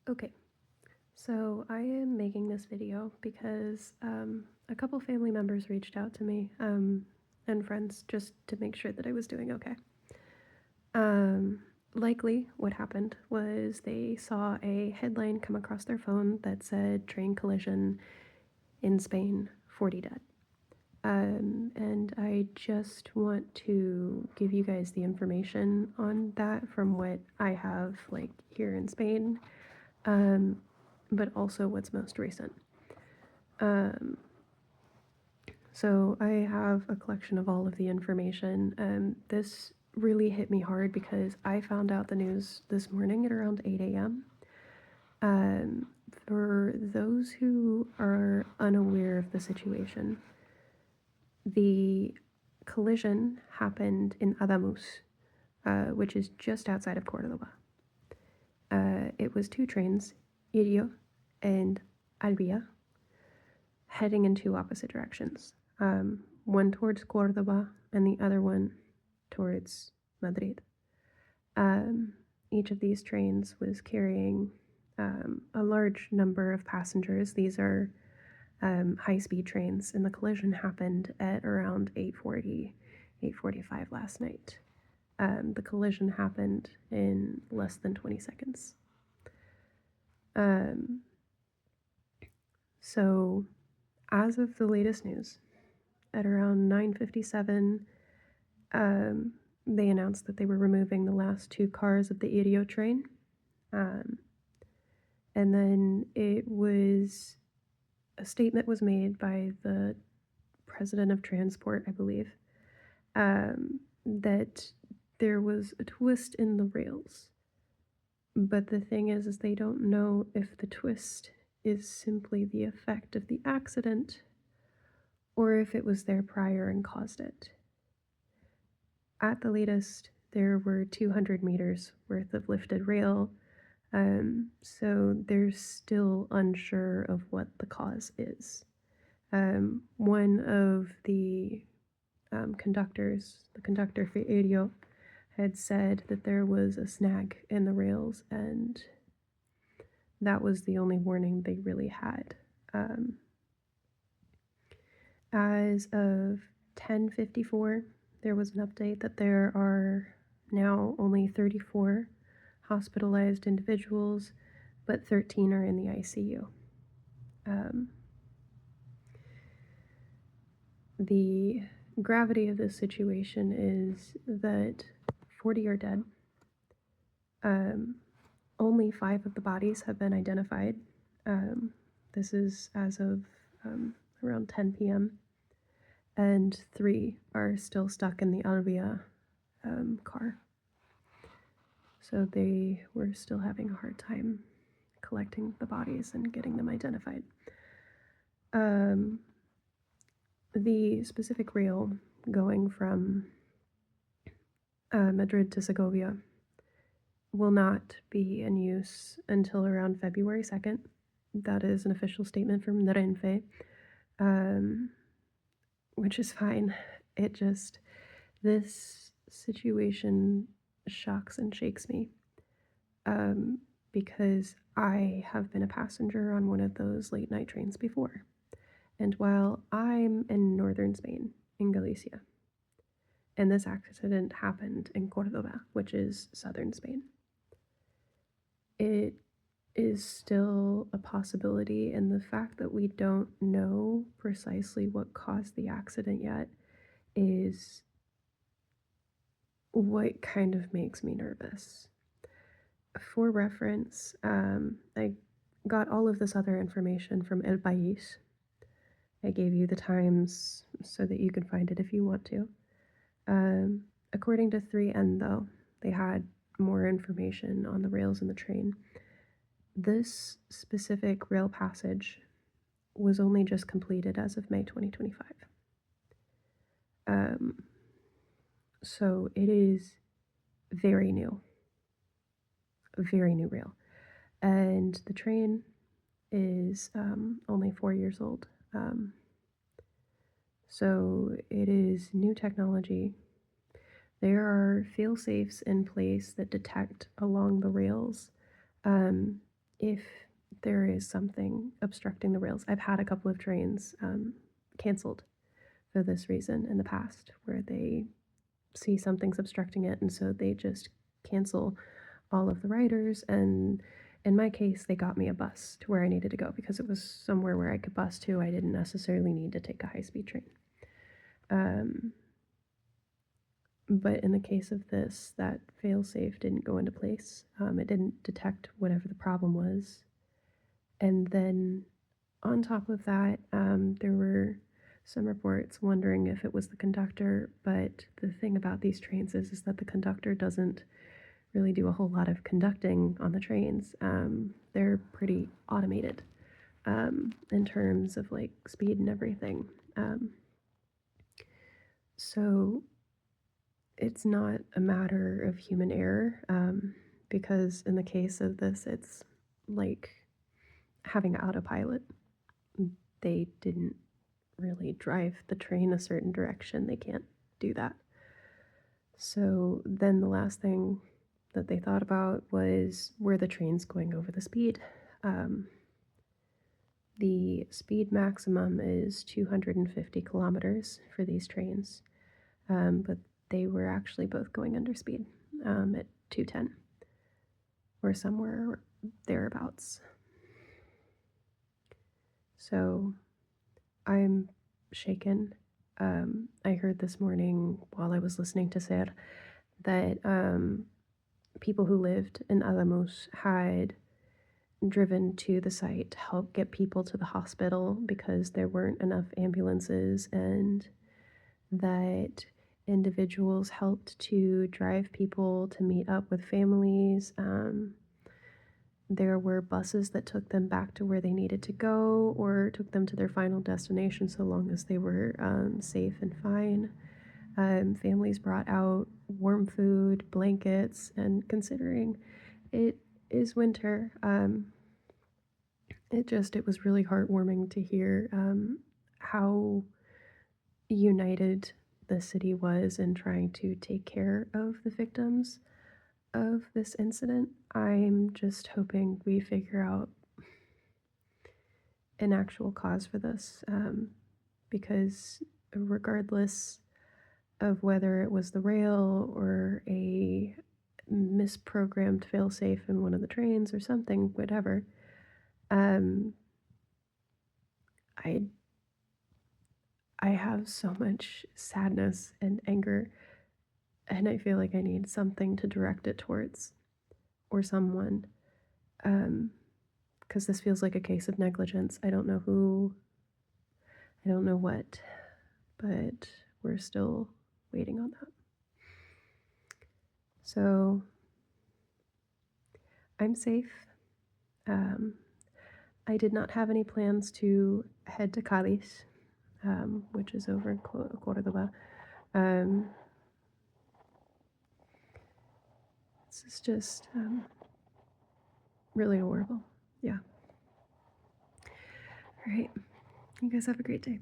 Okay, so I am making this video because a couple family members reached out to me and friends just to make sure that I was doing okay. Um, Likely, what happened was they saw a headline come across their phone that said train collision in Spain, 40 dead. And I just want to give you guys the information on that from what I have, like, here in Spain, um, but also what's most recent. Um, so I have a collection of all of the information. This really hit me hard because I found out the news this morning at around 8 a.m. For those who are unaware of the situation, the collision happened in Adamus, which is just outside of Cordoba. It was two trains, Irio and Albia, heading in two opposite directions. One towards Cordoba and the other one towards Madrid. Um, each of these trains was carrying a large number of passengers. These are high-speed trains, and the collision happened at around 8:40, 8:45 last night. The collision happened in less than 20 seconds. Um, so, as of the latest news, at around 9:57, um, they announced that they were removing the last two cars of the Irio train. Um, and then a statement was made by the president of transport, I believe, that there was a twist in the rails. But the thing is they don't know if the twist is simply the effect of the accident or if it was there prior and caused it. At the latest, there were 200 meters worth of lifted rail, so they're still unsure of what the cause is. One of the conductors, the conductor for Aereo, had said that there was a snag in the rails, and that was the only warning they really had. As of 10:54, there was an update that there are now only 34 hospitalized individuals, but 13 are in the ICU. The gravity of this situation is that 40 are dead. Only 5 of the bodies have been identified. This is as of around 10 p.m. And 3 are still stuck in the Albia car. So they were still having a hard time collecting the bodies and getting them identified. The specific rail going from Madrid to Segovia will not be in use until around February 2nd. That is an official statement from Renfe, which is fine. This situation shocks and shakes me, because I have been a passenger on one of those late night trains before. And while I'm in northern Spain, in Galicia, and this accident happened in Cordoba, which is southern Spain, it is still a possibility, and the fact that we don't know precisely what caused the accident yet is what kind of makes me nervous. For reference, I got all of this other information from El País. I gave you the times so that you can find it if you want to. According to 3N, though, they had more information on the rails in the train. This specific rail passage was only just completed as of May 2025. So it is very new rail. And the train is only 4 years old. So it is new technology. There are fail-safes in place that detect along the rails if there is something obstructing the rails. I've had a couple of trains canceled for this reason in the past, where they see something's obstructing it, and so they just cancel all of the riders. And in my case, they got me a bus to where I needed to go because it was somewhere where I could bus to. I didn't necessarily need to take a high-speed train. But in the case of this, that fail-safe didn't go into place. It didn't detect whatever the problem was. And then on top of that, there were some reports wondering if it was the conductor, but the thing about these trains is that the conductor doesn't really do a whole lot of conducting on the trains. They're pretty automated in terms of like speed and everything. So it's not a matter of human error, because in the case of this, it's like having autopilot. They didn't really drive the train a certain direction. They can't do that. So then the last thing that they thought about was, were the trains going over the speed? The speed maximum is 250 kilometers for these trains, but they were actually both going under speed at 210 or somewhere thereabouts. So I'm shaken. I heard this morning while I was listening to Ser that people who lived in Alamus had driven to the site to help get people to the hospital because there weren't enough ambulances, and that individuals helped to drive people to meet up with families. There were buses that took them back to where they needed to go or took them to their final destination so long as they were safe and fine. Families brought out warm food, blankets, and considering it is winter, it was really heartwarming to hear how united the city was in trying to take care of the victims of this incident. I'm just hoping we figure out an actual cause for this, because regardless of whether it was the rail or a misprogrammed failsafe in one of the trains or something, whatever, I I have so much sadness and anger, and I feel like I need something to direct it towards, or someone, because this feels like a case of negligence. I don't know who, I don't know what, but we're still waiting on that. So I'm safe. I did not have any plans to head to Cadiz, which is over in Cordoba. This is just really horrible. Yeah. All right. You guys have a great day.